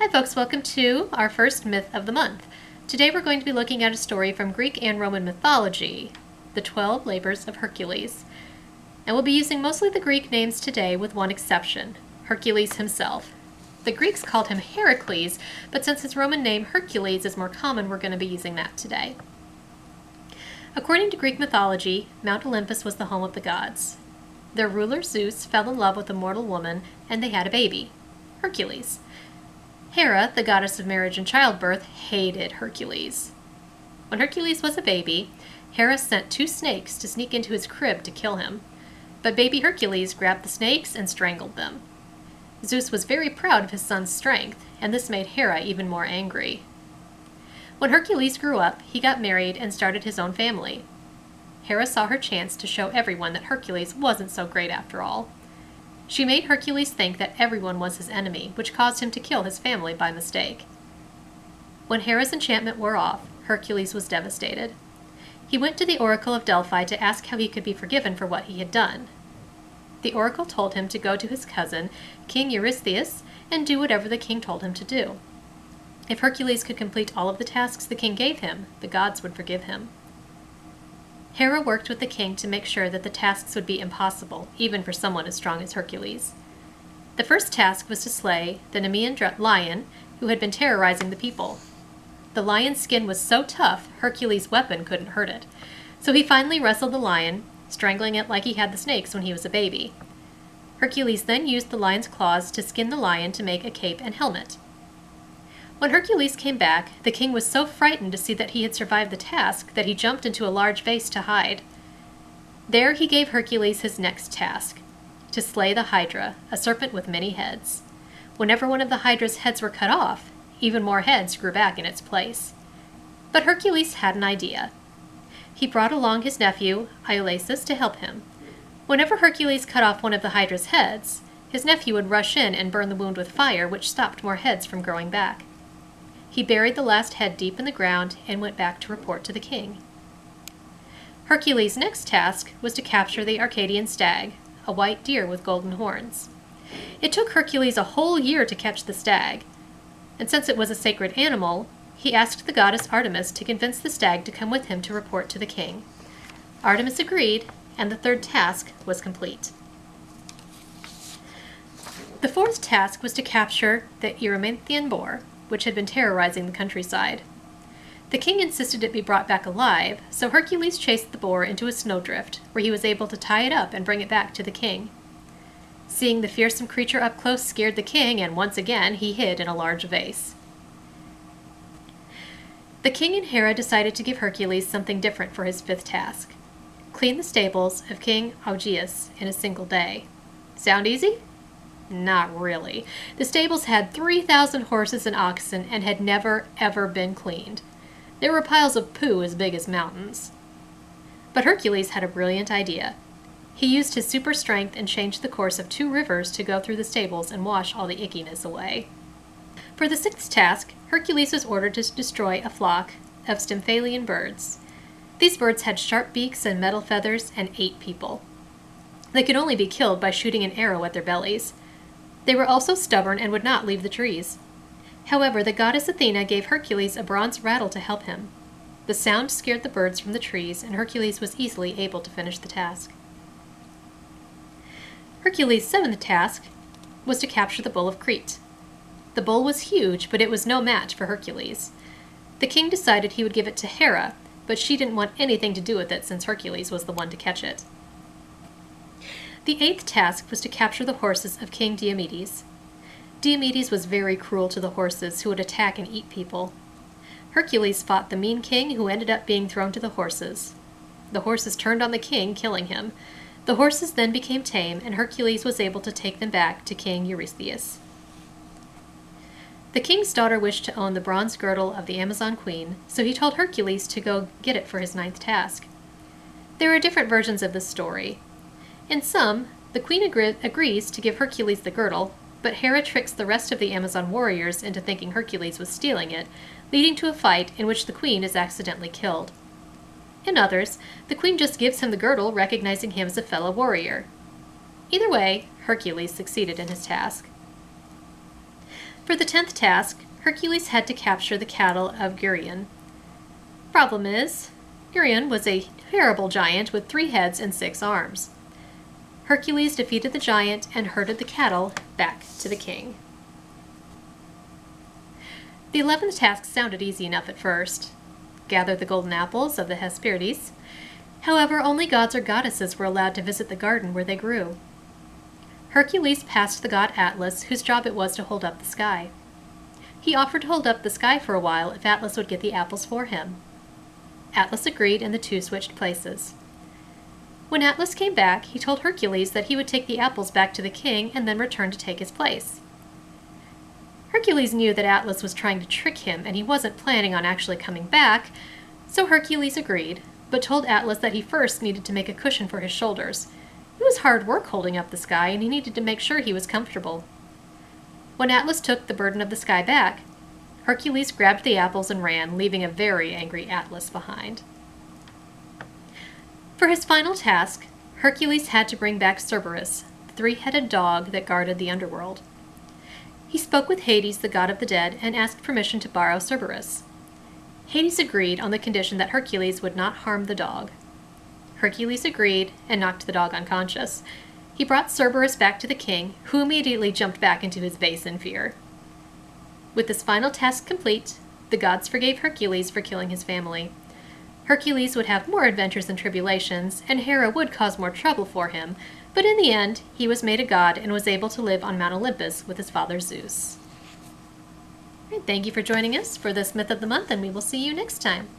Hi folks, welcome to our first myth of the month. Today we're going to be looking at a story from Greek and Roman mythology, the 12 Labors of Hercules. And we'll be using mostly the Greek names today with one exception, Hercules himself. The Greeks called him Heracles, but since his Roman name Hercules is more common, we're going to be using that today. According to Greek mythology, Mount Olympus was the home of the gods. Their ruler Zeus fell in love with a mortal woman, and they had a baby, Hercules. Hera, the goddess of marriage and childbirth, hated Hercules. When Hercules was a baby, Hera sent 2 snakes to sneak into his crib to kill him, but baby Hercules grabbed the snakes and strangled them. Zeus was very proud of his son's strength, and this made Hera even more angry. When Hercules grew up, he got married and started his own family. Hera saw her chance to show everyone that Hercules wasn't so great after all. She made Hercules think that everyone was his enemy, which caused him to kill his family by mistake. When Hera's enchantment wore off, Hercules was devastated. He went to the Oracle of Delphi to ask how he could be forgiven for what he had done. The oracle told him to go to his cousin, King Eurystheus, and do whatever the king told him to do. If Hercules could complete all of the tasks the king gave him, the gods would forgive him. Hera worked with the king to make sure that the tasks would be impossible, even for someone as strong as Hercules. The first task was to slay the NEMEAN lion, who had been terrorizing the people. The lion's skin was so tough, Hercules' weapon couldn't hurt it, so he finally wrestled the lion, strangling it like he had the snakes when he was a baby. Hercules then used the lion's claws to skin the lion to make a cape and helmet. When Hercules came back, the king was so frightened to see that he had survived the task that he jumped into a large vase to hide. There he gave Hercules his next task, to slay the HYDRA, a serpent with many heads. Whenever one of the HYDRA's heads were cut off, even more heads grew back in its place. But Hercules had an idea. He brought along his nephew, Iolaus, to help him. Whenever Hercules cut off one of the HYDRA's heads, his nephew would rush in and burn the wound with fire, which stopped more heads from growing back. He buried the last head deep in the ground and went back to report to the king. Hercules' next task was to capture the ARCADIAN stag, a white deer with golden horns. It took Hercules a whole year to catch the stag, and since it was a sacred animal, he asked the goddess Artemis to convince the stag to come with him to report to the king. Artemis agreed, and the third task was complete. The fourth task was to capture the ERYMANTHIAN boar, which had been terrorizing the countryside. The king insisted it be brought back alive, so Hercules chased the boar into a snowdrift, where he was able to tie it up and bring it back to the king. Seeing the fearsome creature up close scared the king, and once again he hid in a large vase. The king and Hera decided to give Hercules something different for his fifth task: clean the stables of King AUGEAS in a single day. Sound easy? Not really. The stables had 3,000 horses and oxen and had never, ever been cleaned. There were piles of poo as big as mountains. But Hercules had a brilliant idea. He used his super strength and changed the course of 2 rivers to go through the stables and wash all the ickiness away. For the 6th task, Hercules was ordered to destroy a flock of STYMPHALIAN birds. These birds had sharp beaks and metal feathers and ate people. They could only be killed by shooting an arrow at their bellies. They were also stubborn and would not leave the trees. However, the goddess Athena gave Hercules a bronze rattle to help him. The sound scared the birds from the trees, and Hercules was easily able to finish the task. Hercules' 7th task was to capture the bull of Crete. The bull was huge, but it was no match for Hercules. The king decided he would give it to Hera, but she didn't want anything to do with it since Hercules was the one to catch it. The 8th task was to capture the horses of King Diomedes. Diomedes was very cruel to the horses, who would attack and eat people. Hercules fought the mean king, who ended up being thrown to the horses. The horses turned on the king, killing him. The horses then became tame, and Hercules was able to take them back to King Eurystheus. The king's daughter wished to own the bronze girdle of the Amazon queen, so he told Hercules to go get it for his 9th task. There are different versions of this story. In some, the queen agrees to give Hercules the girdle, but Hera tricks the rest of the Amazon warriors into thinking Hercules was stealing it, leading to a fight in which the queen is accidentally killed. In others, the queen just gives him the girdle, recognizing him as a fellow warrior. Either way, Hercules succeeded in his task. For the 10th task, Hercules had to capture the cattle of GERYON. Problem is, GERYON was a terrible giant with 3 heads and 6 arms. Hercules defeated the giant and herded the cattle back to the king. The 11th task sounded easy enough at first. Gather the golden apples of the Hesperides. However, only gods or goddesses were allowed to visit the garden where they grew. Hercules passed the god Atlas, whose job it was to hold up the sky. He offered to hold up the sky for a while if Atlas would get the apples for him. Atlas agreed, and the two switched places. When Atlas came back, he told Hercules that he would take the apples back to the king and then return to take his place. Hercules knew that Atlas was trying to trick him, and he wasn't planning on actually coming back, so Hercules agreed, but told Atlas that he first needed to make a cushion for his shoulders. It was hard work holding up the sky, and he needed to make sure he was comfortable. When Atlas took the burden of the sky back, Hercules grabbed the apples and ran, leaving a very angry Atlas behind. For his final task, Hercules had to bring back Cerberus, the 3-headed dog that guarded the underworld. He spoke with Hades, the god of the dead, and asked permission to borrow Cerberus. Hades agreed on the condition that Hercules would not harm the dog. Hercules agreed and knocked the dog unconscious. He brought Cerberus back to the king, who immediately jumped back into his vase in fear. With this final task complete, the gods forgave Hercules for killing his family. Hercules would have more adventures and tribulations, and Hera would cause more trouble for him, but in the end, he was made a god and was able to live on Mount Olympus with his father Zeus. Thank you for joining us for this Myth of the Month, and we will see you next time.